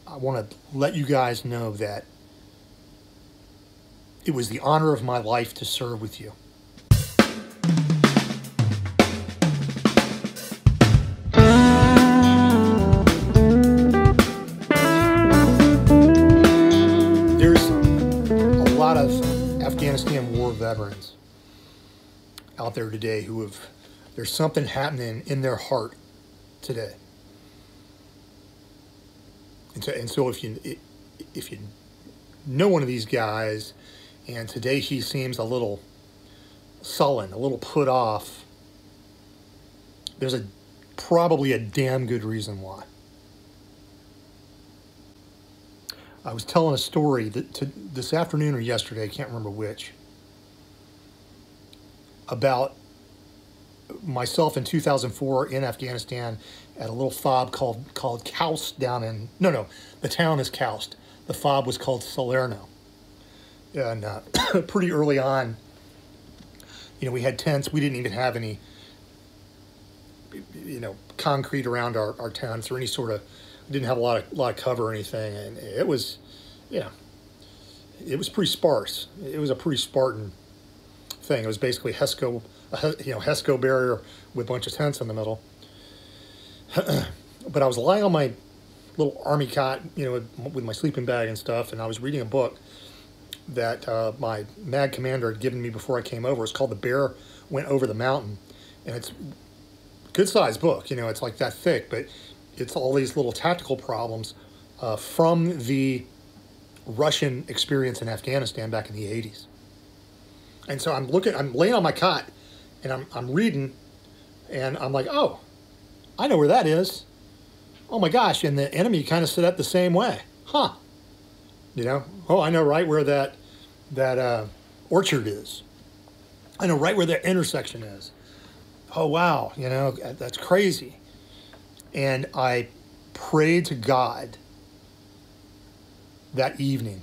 I want to let you guys know that it was the honor of my life to serve with you. There's a lot of Afghanistan war veterans out there today there's something happening in their heart today. And so if you know one of these guys, and today he seems a little sullen, a little put off, there's probably a damn good reason why. I was telling a story this afternoon or yesterday, I can't remember which, about myself in 2004 in Afghanistan at a little fob called Koust down in, no, the town is Koust. The fob was called Salerno. And pretty early on, we had tents. We didn't even have any, concrete around our tents or any sort of, we didn't have a lot of cover or anything. And it was, it was pretty sparse. It was a pretty Spartan thing. It was basically Hesco barrier with a bunch of tents in the middle. But I was lying on my little army cot, with my sleeping bag and stuff, and I was reading a book that my MAG commander had given me before I came over. It's called The Bear Went Over the Mountain, and it's a good-sized book. It's like that thick, but it's all these little tactical problems from the Russian experience in Afghanistan back in the 80s. And so I'm laying on my cot, and I'm reading, and I'm like, oh, I know where that is. Oh my gosh, and the enemy kind of set up the same way. Huh. Oh, I know right where that orchard is. I know right where that intersection is. Oh, wow, that's crazy. And I prayed to God that evening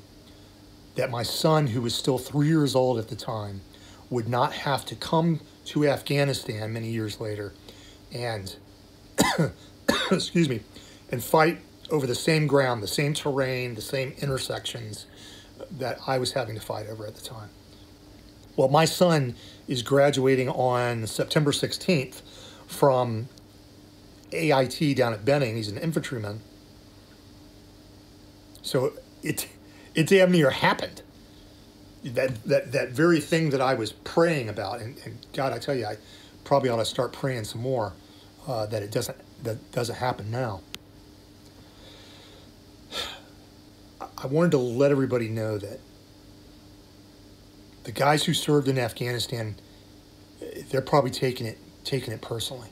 that my son, who was still 3 years old at the time, would not have to come to Afghanistan many years later and, excuse me, and fight over the same ground, the same terrain, the same intersections that I was having to fight over at the time. Well, my son is graduating on September 16th from AIT down at Benning. He's an infantryman. So it damn near happened. That very thing that I was praying about, and God, I tell you, I probably ought to start praying some more that doesn't happen now. I wanted to let everybody know that the guys who served in Afghanistan, they're probably taking it personally.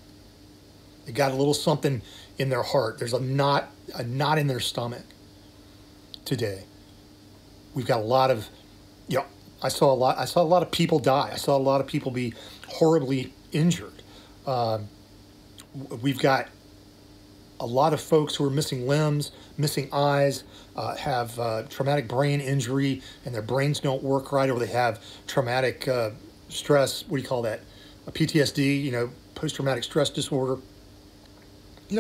They got a little something in their heart. There's a knot in their stomach today. We've got a lot of, I saw a lot of people die. I saw a lot of people be horribly injured. We've got a lot of folks who are missing limbs, missing eyes, have traumatic brain injury, and their brains don't work right, or they have traumatic stress, what do you call that? A PTSD, post-traumatic stress disorder.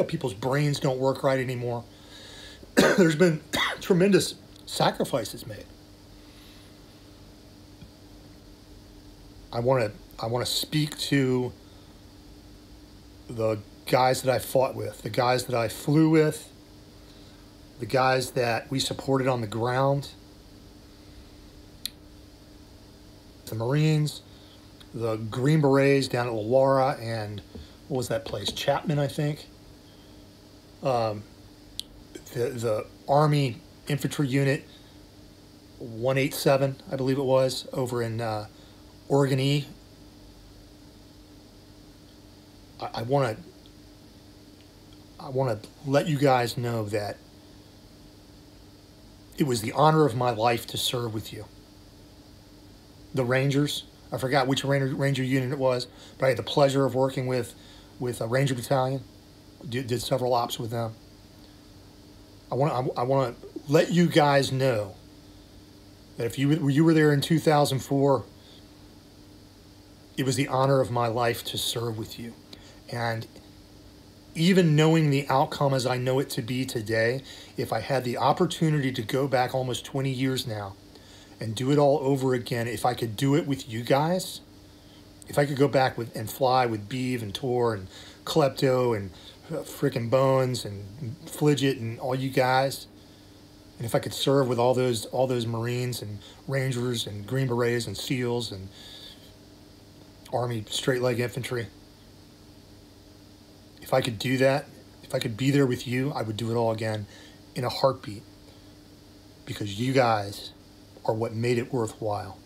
People's brains don't work right anymore. There's been tremendous sacrifices made. I want to speak to the guys that I fought with, the guys that I flew with, the guys that we supported on the ground, the Marines, the Green Berets down at Laura, and what was that place? Chapman, I think. The Army Infantry Unit 187, I believe it was, over in Oregon E. I want to let you guys know that it was the honor of my life to serve with you. The Rangers, I forgot which Ranger unit it was, but I had the pleasure of working with a Ranger Battalion. Did several ops with them. I want to let you guys know that if you were there in 2004, it was the honor of my life to serve with you. And even knowing the outcome as I know it to be today, if I had the opportunity to go back almost 20 years now and do it all over again, if I could do it with you guys, if I could go back with and fly with Beeve and Tor and Klepto and frickin' Bones and Fligit and all you guys, and if I could serve with all those Marines and Rangers and Green Berets and SEALs and Army straight leg infantry, if I could do that, if I could be there with you, I would do it all again in a heartbeat, because you guys are what made it worthwhile.